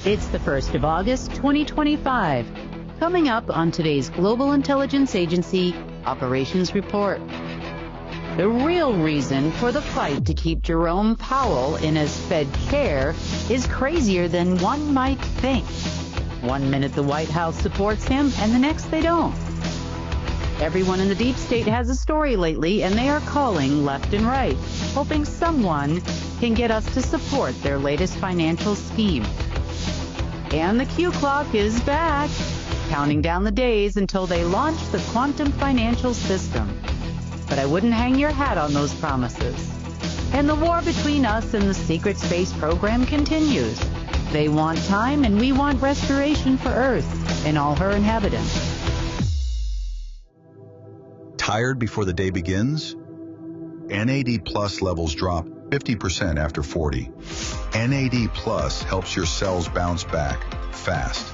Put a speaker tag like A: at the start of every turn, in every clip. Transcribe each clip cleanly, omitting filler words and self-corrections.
A: It's the 1st of August, 2025. Coming up on today's Global Intelligence Agency Operations Report. The real reason for the fight to keep Jerome Powell in his Fed chair is crazier than one might think. 1 minute the White House supports him, and the next they don't. Everyone in the deep state has a story lately, and they are calling left and right, hoping someone can get us to support their latest financial scheme. And the Q clock is back, counting down the days until they launch the quantum financial system. But I wouldn't hang your hat on those promises. And the war between us and the secret space program continues. They want time, and we want restoration for Earth and all her inhabitants.
B: Tired before the day begins? NAD Plus levels drop 50% after 40. NAD Plus helps your cells bounce back fast.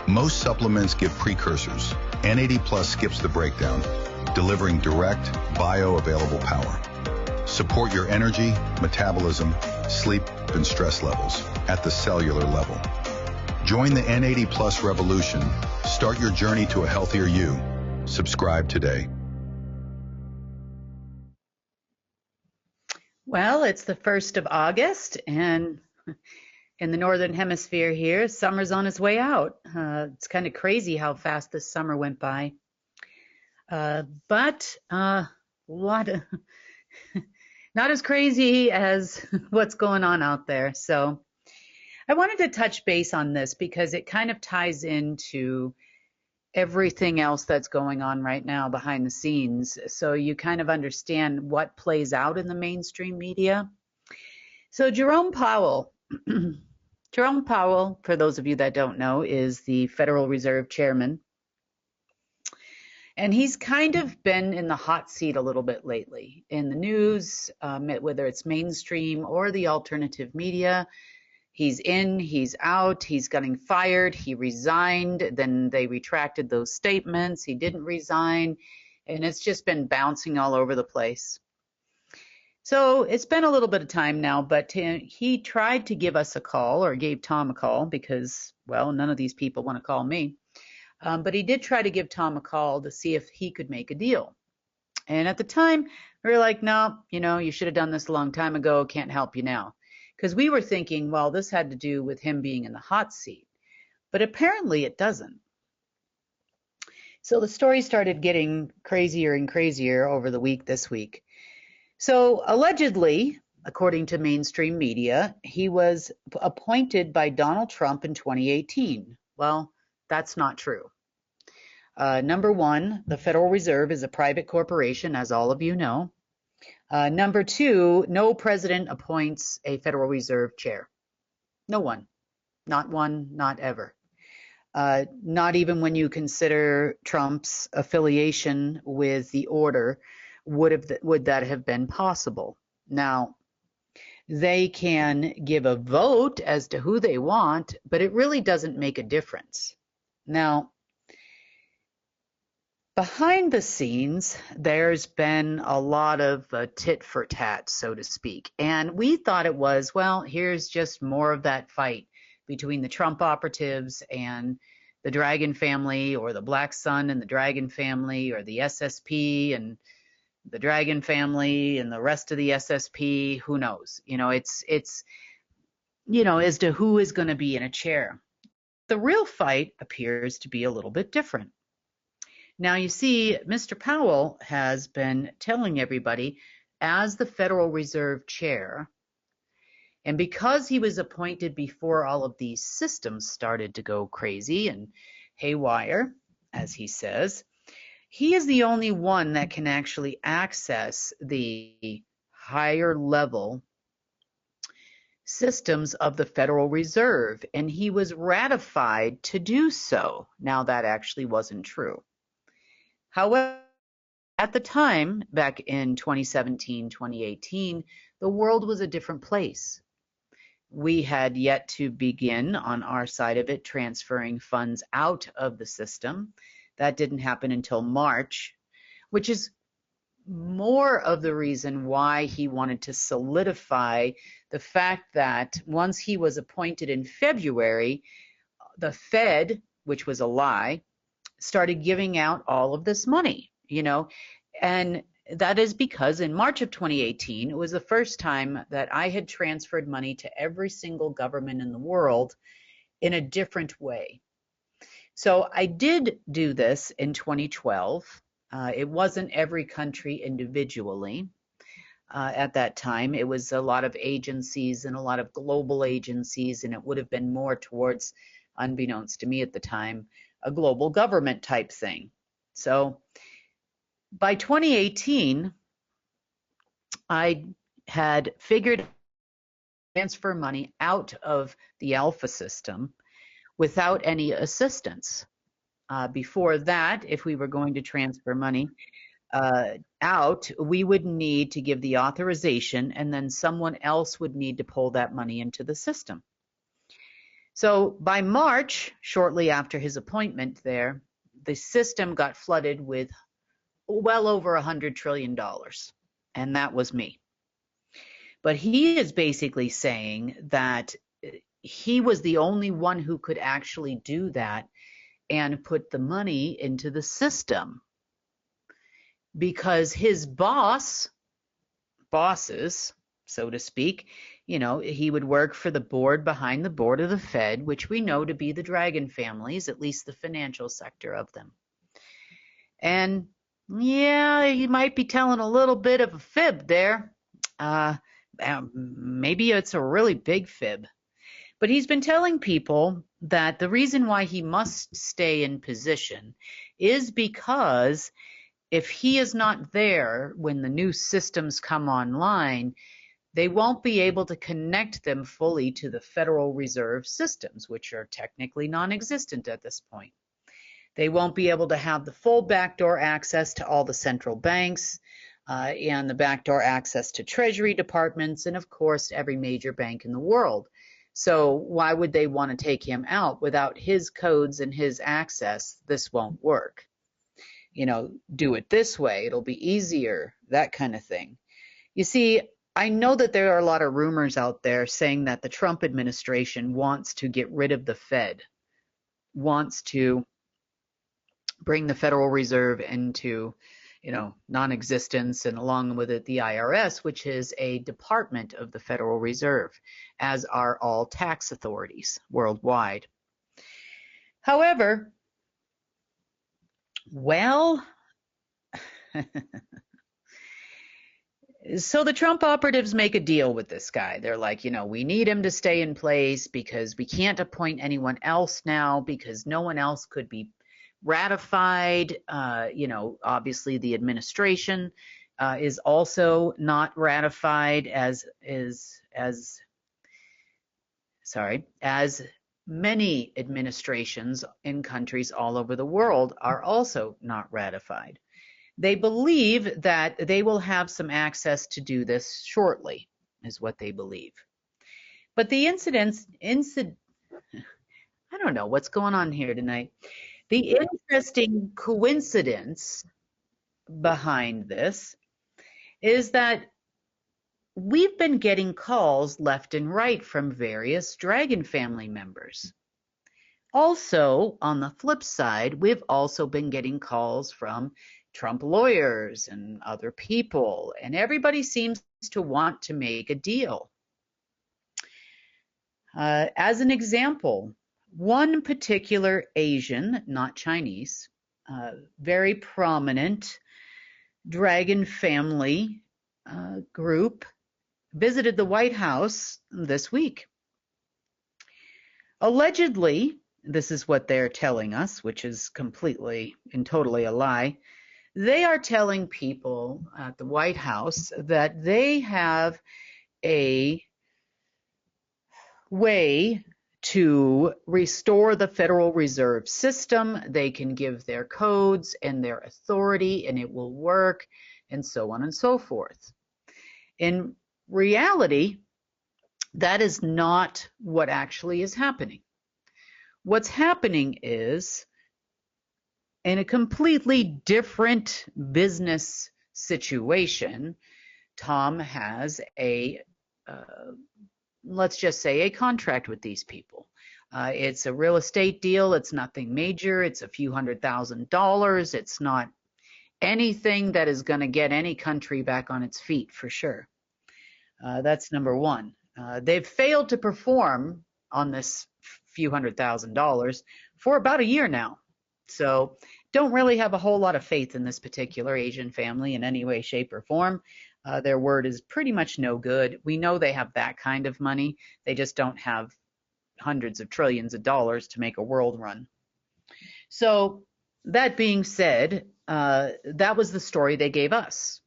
B: Most supplements give precursors. NAD Plus skips the breakdown, delivering direct, bioavailable power. Support your energy, metabolism, sleep, and stress levels at the cellular level. Join the NAD Plus revolution. Start your journey to a healthier you. Subscribe today.
A: Well, it's the 1st of August, and in the Northern Hemisphere here, summer's on its way out. It's kind of crazy how fast this summer went by. But not as crazy as what's going on out there. So I wanted to touch base on this because it kind of ties into everything else that's going on right now behind the scenes, so you kind of understand what plays out in the mainstream media. So Jerome Powell, for those of you that don't know, is the Federal Reserve Chairman, and he's kind of been in the hot seat a little bit lately in the news, whether it's mainstream or the alternative media. He's in, he's out, he's getting fired, he resigned, then they retracted those statements, he didn't resign, and it's just been bouncing all over the place. So it's been a little bit of time now, but he tried to give us a call, or gave Tom a call, because, well, none of these people want to call me. But he did try to give Tom a call to see if he could make a deal. And at the time, we were like, no, you should have done this a long time ago, can't help you now. Because we were thinking, well, this had to do with him being in the hot seat. But apparently it doesn't. So the story started getting crazier and crazier over the week this week. So allegedly, according to mainstream media, he was appointed by Donald Trump in 2018. Well, that's not true. Number one, the Federal Reserve is a private corporation, as all of you know. Number two, no president appoints a Federal Reserve chair. No one. Not one, not ever. Not even when you consider Trump's affiliation with the order would that have been possible. Now, they can give a vote as to who they want, but it really doesn't make a difference. Now, behind the scenes, there's been a lot of tit for tat, so to speak. And we thought it was, well, here's just more of that fight between the Trump operatives and the Dragon family, or the Black Sun and the Dragon family, or the SSP and the Dragon family and the rest of the SSP. Who knows? It's as to who is going to be in a chair. The real fight appears to be a little bit different. Now, you see, Mr. Powell has been telling everybody, as the Federal Reserve Chair, and because he was appointed before all of these systems started to go crazy and haywire, as he says, he is the only one that can actually access the higher level systems of the Federal Reserve, and he was ratified to do so. Now, that actually wasn't true. However, at the time, back in 2017, 2018, the world was a different place. We had yet to begin on our side of it transferring funds out of the system. That didn't happen until March, which is more of the reason why he wanted to solidify the fact that once he was appointed in February, the Fed, which was a lie, started giving out all of this money, and that is because in March of 2018, it was the first time that I had transferred money to every single government in the world in a different way. So I did do this in 2012. It wasn't every country individually. At that time, it was a lot of agencies and a lot of global agencies, and it would have been more towards, unbeknownst to me at the time, a global government type thing. So by 2018, I had figured transfer money out of the Alpha system without any assistance. Before that, if we were going to transfer money out, we would need to give the authorization, and then someone else would need to pull that money into the system. So by March, shortly after his appointment there, the system got flooded with well over $100 trillion, and that was me. But he is basically saying that he was the only one who could actually do that and put the money into the system, because his bosses, so to speak, he would work for the board behind the board of the Fed, which we know to be the dragon families, at least the financial sector of them. And yeah, he might be telling a little bit of a fib there. Maybe it's a really big fib. But he's been telling people that the reason why he must stay in position is because if he is not there when the new systems come online, they won't be able to connect them fully to the Federal Reserve systems, which are technically non-existent at this point. They won't be able to have the full backdoor access to all the central banks and the backdoor access to treasury departments and, of course, every major bank in the world. So why would they want to take him out? Without his codes and his access, this won't work. Do it this way, it'll be easier, that kind of thing. You see, I know that there are a lot of rumors out there saying that the Trump administration wants to get rid of the Fed, wants to bring the Federal Reserve into, non-existence, and along with it, the IRS, which is a department of the Federal Reserve, as are all tax authorities worldwide. However, so the Trump operatives make a deal with this guy. They're like, we need him to stay in place because we can't appoint anyone else now because no one else could be ratified. Obviously the administration is also not ratified, as many administrations in countries all over the world are also not ratified. They believe that they will have some access to do this shortly, is what they believe. But the I don't know what's going on here tonight. The interesting coincidence behind this is that we've been getting calls left and right from various Dragon family members. Also, on the flip side, we've also been getting calls from Trump lawyers and other people, and everybody seems to want to make a deal. As an example, one particular Asian, not Chinese, very prominent Dragon family group visited the White House this week. Allegedly, this is what they're telling us, which is completely and totally a lie. They are telling people at the White House that they have a way to restore the Federal Reserve System. They can give their codes and their authority and it will work, and so on and so forth. In reality, that is not what actually is happening. What's happening is, in a completely different business situation, Tom has a let's just say, a contract with these people. It's a real estate deal. It's nothing major. It's a few $100,000. It's not anything that is going to get any country back on its feet for sure. That's number one. They've failed to perform on this few $100,000 for about a year now. So don't really have a whole lot of faith in this particular Asian family in any way, shape, or form. Their word is pretty much no good. We know they have that kind of money. They just don't have hundreds of trillions of dollars to make a world run. So that being said, that was the story they gave us.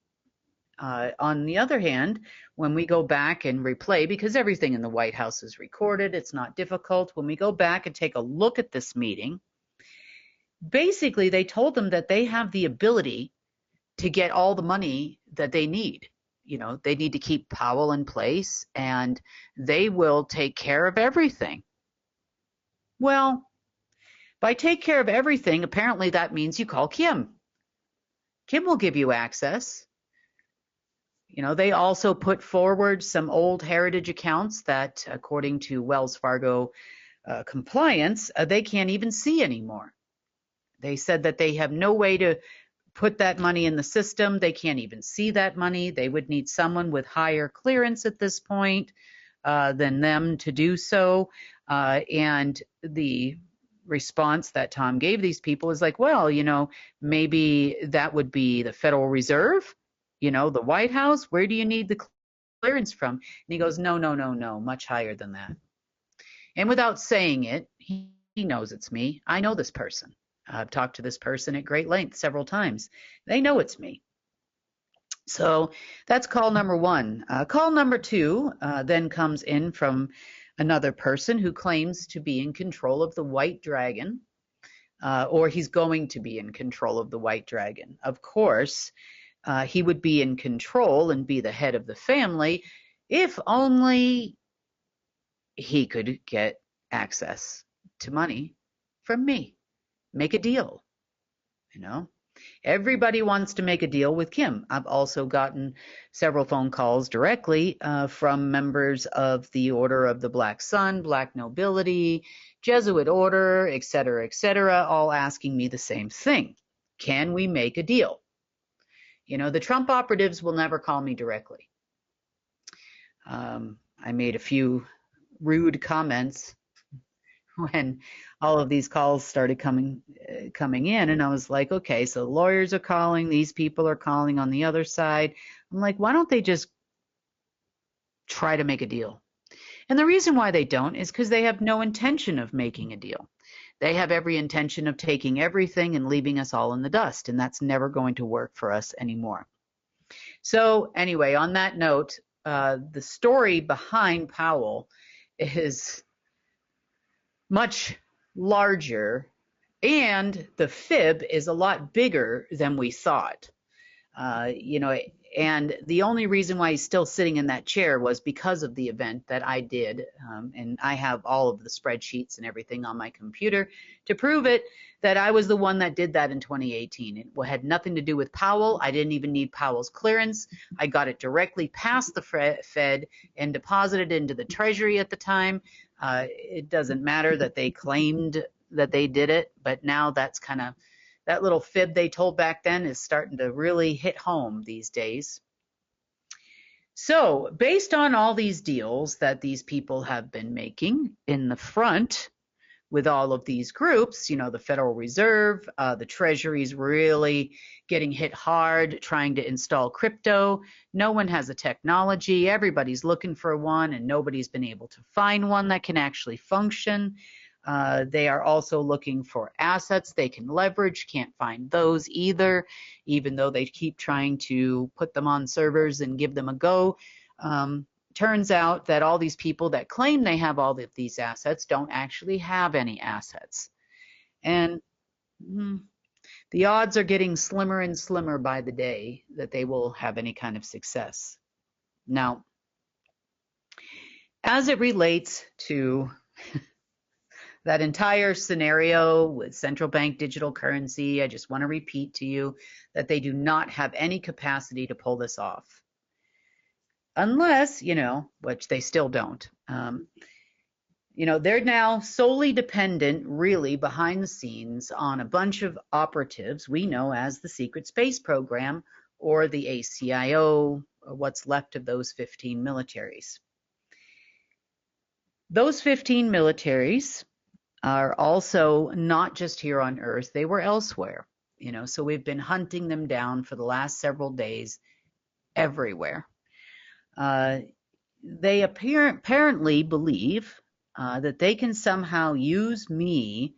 A: On the other hand, when we go back and replay, because everything in the White House is recorded, it's not difficult. When we go back and take a look at this meeting, basically they told them that they have the ability to get all the money that they need. You know, they need to keep Powell in place and they will take care of everything. Well, by take care of everything, apparently that means you call Kim. Kim will give you access. You know, they also put forward some old heritage accounts that, according to Wells Fargo compliance, they can't even see anymore. They said that they have no way to put that money in the system. They can't even see that money. They would need someone with higher clearance at this point than them to do so. And the response that Tom gave these people is like, well, you know, maybe that would be the Federal Reserve, you know, the White House. Where do you need the clearance from? And he goes, no, much higher than that. And without saying it, he knows it's me. I know this person. I've talked to this person at great length several times. They know it's me. So that's call number one. Call number two then comes in from another person who claims to be in control of the White Dragon, or he's going to be in control of the White Dragon. Of course, he would be in control and be the head of the family if only he could get access to money from me. Make a deal, you know. Everybody wants to make a deal with Kim. I've also gotten several phone calls directly from members of the Order of the Black Sun, Black Nobility, Jesuit Order, et cetera, all asking me the same thing. Can we make a deal? You know, the Trump operatives will never call me directly. I made a few rude comments when all of these calls started coming in, and I was like, okay, so lawyers are calling, these people are calling on the other side. I'm like, why don't they just try to make a deal? And the reason why they don't is because they have no intention of making a deal. They have every intention of taking everything and leaving us all in the dust, and that's never going to work for us anymore. So anyway, on that note, the story behind Powell is much larger, and the fib is a lot bigger than we thought. You know, and the only reason why he's still sitting in that chair was because of the event that I did, and I have all of the spreadsheets and everything on my computer to prove it, that I was the one that did that in 2018. It had nothing to do with Powell. I didn't even need Powell's clearance. I got it directly past the Fed and deposited into the Treasury at the time. It doesn't matter that they claimed that they did it, but now that's kind of, that little fib they told back then is starting to really hit home these days. So based on all these deals that these people have been making in the front with all of these groups, you know, the Federal Reserve, the Treasury's really getting hit hard trying to install crypto. No one has a technology. Everybody's looking for one, and nobody's been able to find one that can actually function. They are also looking for assets they can leverage, can't find those either, even though they keep trying to put them on servers and give them a go. Turns out that all these people that claim they have all of these assets don't actually have any assets. And the odds are getting slimmer and slimmer by the day that they will have any kind of success. Now, as it relates to that entire scenario with central bank digital currency, I just want to repeat to you that they do not have any capacity to pull this off. unless, which they still don't. They're now solely dependent, really, behind the scenes on a bunch of operatives we know as the Secret Space Program or the ACIO, or what's left of those 15 militaries. Those 15 militaries are also not just here on Earth, they were elsewhere. So we've been hunting them down for the last several days everywhere. They apparently believe that they can somehow use me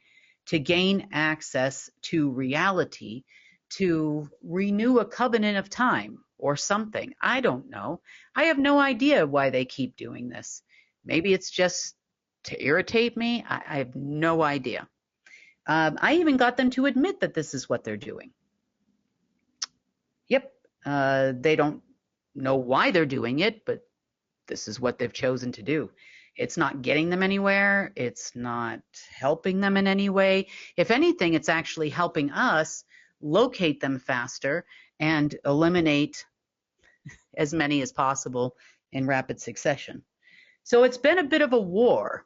A: to gain access to reality, to renew a covenant of time or something. I don't know. I have no idea why they keep doing this. Maybe it's just to irritate me. I have no idea. I even got them to admit that this is what they're doing. Yep. They don't know why they're doing it, but this is what they've chosen to do. It's not getting them anywhere. It's not helping them in any way. If anything, it's actually helping us locate them faster and eliminate as many as possible in rapid succession. So it's been a bit of a war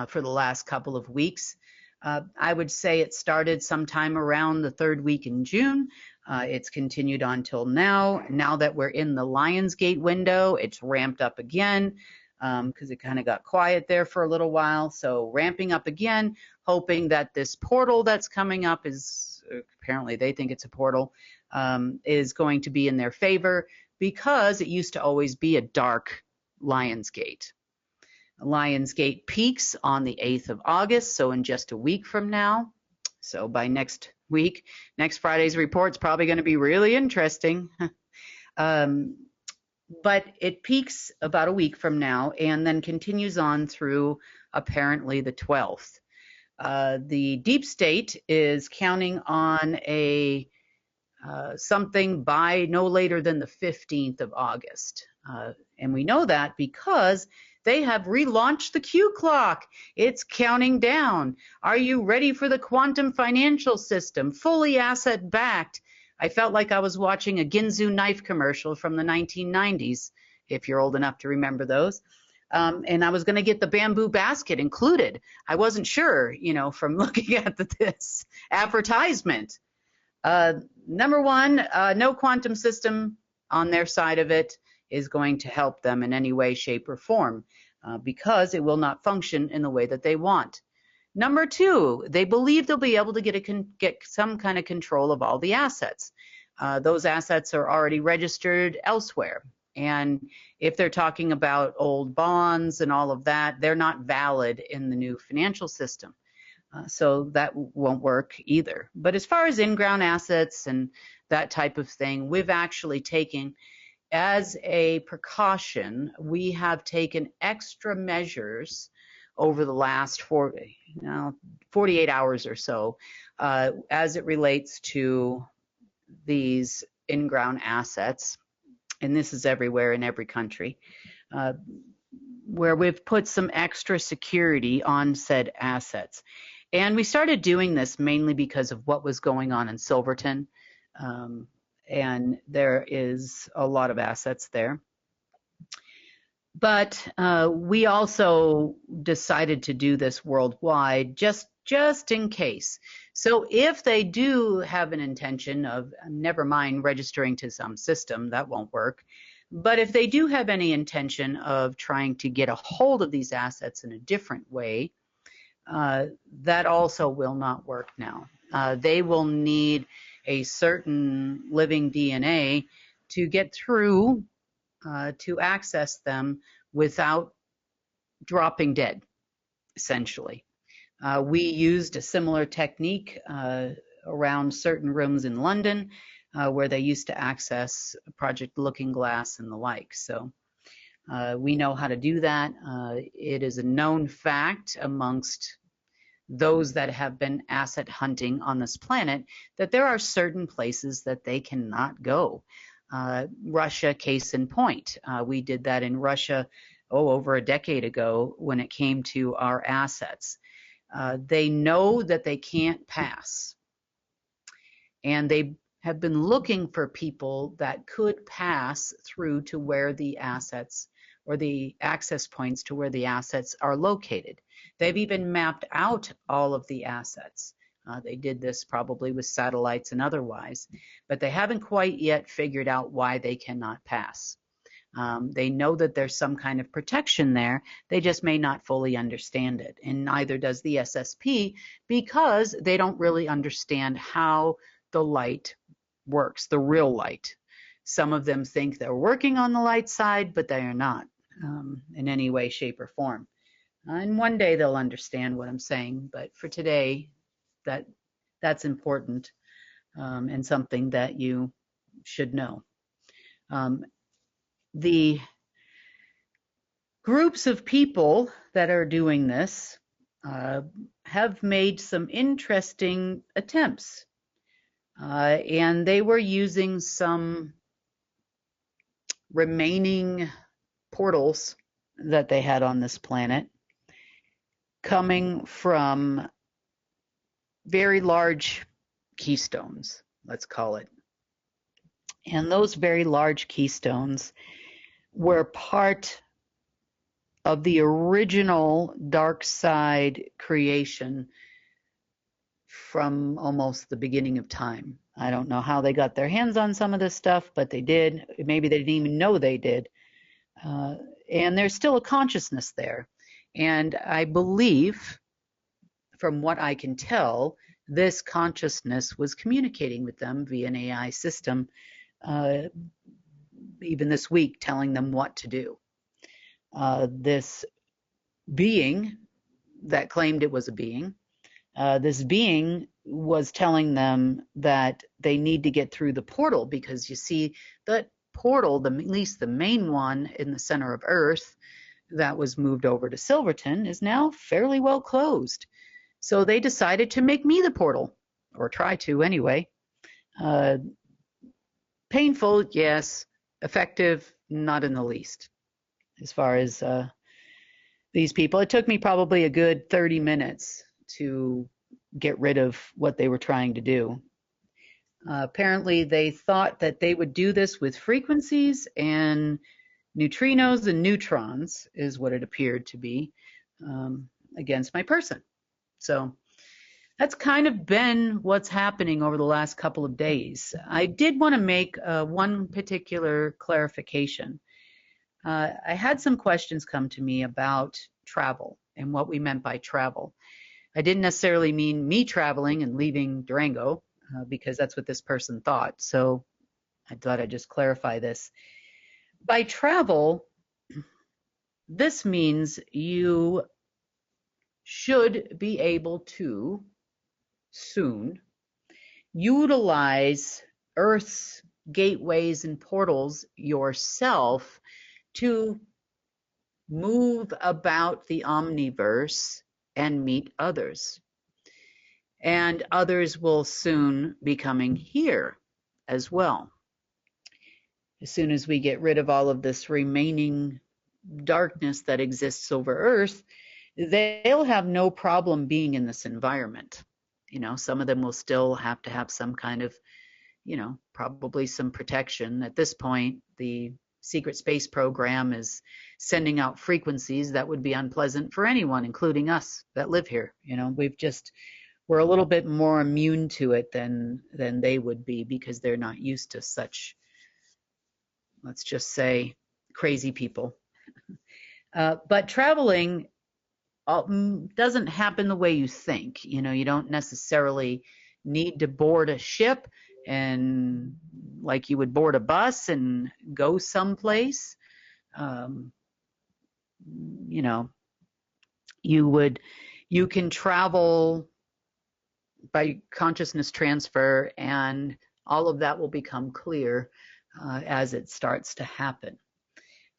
A: for the last couple of weeks. I would say it started sometime around the third week in June. It's continued on till now. Now that we're in the Lionsgate window, it's ramped up again because it kind of got quiet there for a little while. So ramping up again, hoping that this portal that's coming up is, apparently they think it's a portal, is going to be in their favor because it used to always be a dark Lionsgate. Lionsgate peaks on the 8th of August, so in just a week from now. So by next week, next Friday's report's probably going to be really interesting. But it peaks about a week from now and then continues on through apparently the 12th. The deep state is counting on a something by no later than the 15th of August. And we know that because they have relaunched the Q clock. It's counting down. Are you ready for the quantum financial system, fully asset backed? I felt like I was watching a Ginzu knife commercial from the 1990s, if you're old enough to remember those. And I was going to get the bamboo basket included. I wasn't sure, from looking at this advertisement. Number one, no quantum system on their side of it is going to help them in any way, shape, or form because it will not function in the way that they want. Number two, they believe they'll be able to get some kind of control of all the assets. Those assets are already registered elsewhere. And if they're talking about old bonds and all of that, they're not valid in the new financial system. So that won't work either. But as far as in-ground assets and that type of thing, we've actually taken, as a precaution, we have taken extra measures over the last 48 hours or so as it relates to these in-ground assets. And this is everywhere in every country, where we've put some extra security on said assets. And we started doing this mainly because of what was going on in Silverton. And there is a lot of assets there. But we also decided to do this worldwide just in case. So if they do have an intention of, never mind registering to some system, that won't work. But if they do have any intention of trying to get a hold of these assets in a different way, that also will not work now. They will need a certain living DNA to get through to access them without dropping dead, essentially. We used a similar technique around certain rooms in London where they used to access Project Looking Glass and the like. So we know how to do that. It is a known fact amongst those that have been asset hunting on this planet that there are certain places that they cannot go. Russia, case in point. We did that in Russia, over a decade ago when it came to our assets. They know that they can't pass. And they have been looking for people that could pass through to where the assets or the access points to where the assets are located. They've even mapped out all of the assets. They did this probably with satellites and otherwise, but they haven't quite yet figured out why they cannot pass. They know that there's some kind of protection there. They just may not fully understand it. And neither does the SSP, because they don't really understand how the light works, the real light. Some of them think they're working on the light side, but they are not in any way, shape, or form. And one day they'll understand what I'm saying. But for today, that's important and something that you should know. The groups of people that are doing this have made some interesting attempts, and they were using some remaining portals that they had on this planet coming from very large keystones, let's call it. And those very large keystones were part of the original dark side creation from almost the beginning of time. I don't know how they got their hands on some of this stuff, but they did. Maybe they didn't even know they did. And there's still a consciousness there. And I believe, from what I can tell, this consciousness was communicating with them via an AI system, even this week, telling them what to do. This being that claimed it was a being, this being was telling them that they need to get through the portal, because you see that portal, at least the main one in the center of Earth that was moved over to Silverton, is now fairly well closed. So they decided to make me the portal, or try to anyway. Painful, yes. Effective, not in the least. As far as these people, it took me probably a good 30 minutes to get rid of what they were trying to do. Apparently, they thought that they would do this with frequencies and neutrinos and neutrons, is what it appeared to be, against my person. So that's kind of been what's happening over the last couple of days. I did want to make one particular clarification. I had some questions come to me about travel and what we meant by travel. I didn't necessarily mean me traveling and leaving Durango, because that's what this person thought. So I thought I'd just clarify this. By travel, this means you should be able to soon utilize Earth's gateways and portals yourself to move about the omniverse and meet others. And others will soon be coming here as well. As soon as we get rid of all of this remaining darkness that exists over Earth, they'll have no problem being in this environment. You know, some of them will still have to have some kind of, you know, probably some protection. At this point, the secret space program is sending out frequencies that would be unpleasant for anyone, including us that live here. You know, we're a little bit more immune to it than they would be, because they're not used to such, let's just say, crazy people. But traveling doesn't happen the way you think. You know, you don't necessarily need to board a ship and like you would board a bus and go someplace. You know, you can travel by consciousness transfer, and all of that will become clear as it starts to happen.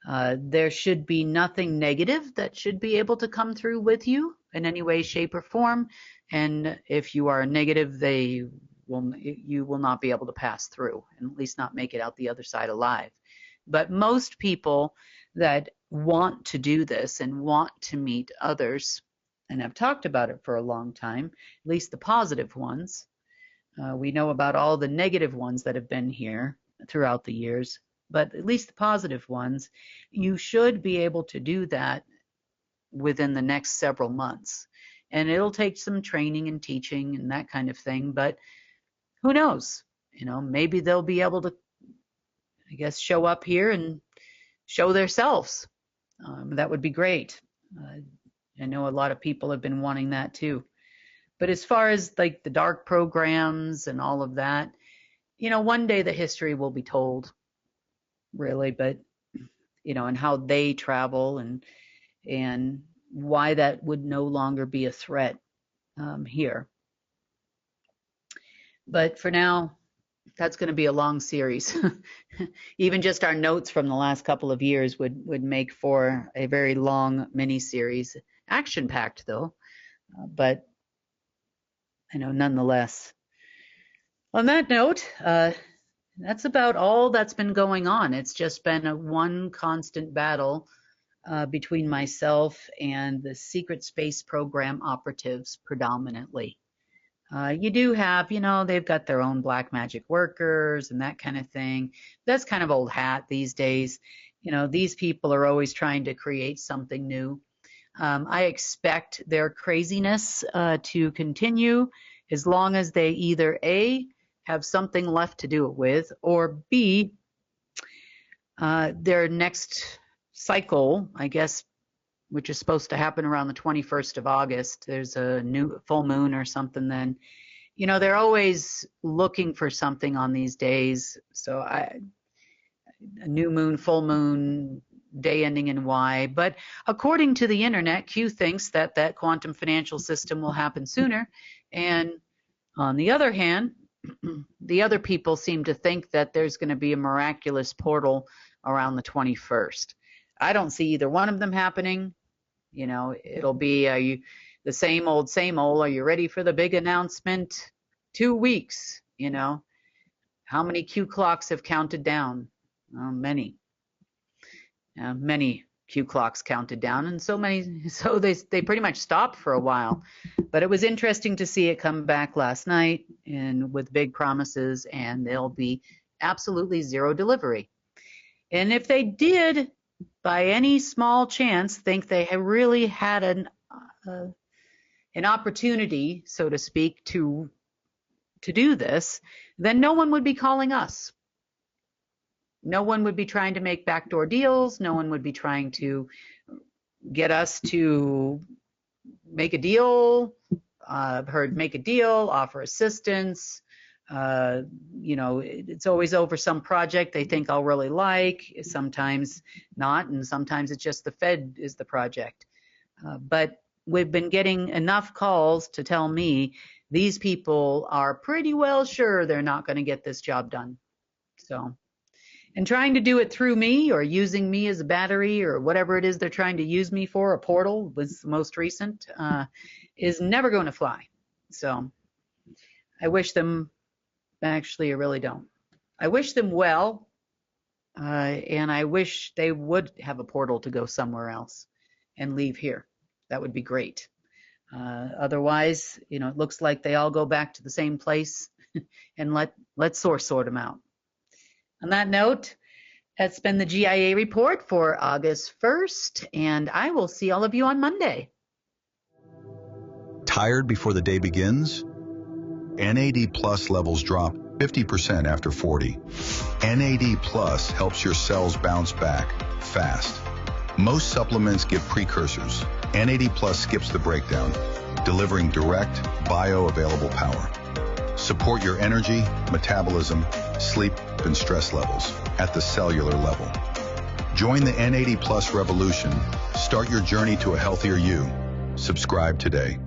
A: There should be nothing negative that should be able to come through with you in any way, shape, or form. And if you are negative, you will not be able to pass through, and at least not make it out the other side alive. But most people that want to do this and want to meet others, and I've talked about it for a long time, at least the positive ones, We know about all the negative ones that have been here throughout the years, but at least the positive ones, you should be able to do that within the next several months. And it'll take some training and teaching and that kind of thing, but who knows? Maybe they'll be able to, I guess, show up here and show themselves. That would be great. I know a lot of people have been wanting that too. But as far as like the dark programs and all of that, one day the history will be told, really, but and how they travel and why that would no longer be a threat here. But for now, that's going to be a long series. Even just our notes from the last couple of years would make for a very long mini series, action-packed though, but nonetheless. On that note, that's about all that's been going on. It's just been one constant battle between myself and the secret space program operatives predominantly. You do have, they've got their own black magic workers and that kind of thing. That's kind of old hat these days. These people are always trying to create something new. I expect their craziness to continue as long as they either A, have something left to do it with, or B, their next cycle, I guess, which is supposed to happen around the 21st of August. There's a new full moon or something then. They're always looking for something on these days. So a new moon, full moon, day ending in Y. But according to the internet, Q thinks that quantum financial system will happen sooner. And on the other hand, the other people seem to think that there's going to be a miraculous portal around the 21st. I don't see either one of them happening. It'll be the same old, are you ready for the big announcement? 2 weeks, How many Q clocks have counted down? Many. Many Q clocks counted down, and so they pretty much stopped for a while. But it was interesting to see it come back last night and with big promises, and there'll be absolutely zero delivery. And if they did, by any small chance, think they have really had an opportunity, so to speak, to do this, then no one would be calling us. No one would be trying to make backdoor deals. No one would be trying to get us to make a deal, make a deal, offer assistance. It's always over some project they think I'll really like, sometimes not, and sometimes it's just the Fed is the project. But we've been getting enough calls to tell me these people are pretty well sure they're not going to get this job done. And trying to do it through me or using me as a battery or whatever it is they're trying to use me for, a portal was the most recent, is never going to fly. So I wish them, actually, I really don't. I wish them well, and I wish they would have a portal to go somewhere else and leave here. That would be great. Otherwise, it looks like they all go back to the same place and let's sort them out. On that note, that's been the GIA report for August 1st, and I will see all of you on Monday.
B: Tired before the day begins? NAD Plus levels drop 50% after 40. NAD Plus helps your cells bounce back fast. Most supplements give precursors. NAD Plus skips the breakdown, delivering direct, bioavailable power. Support your energy, metabolism, sleep, and stress levels at the cellular level. Join the NAD Plus revolution. Start your journey to a healthier you. Subscribe today.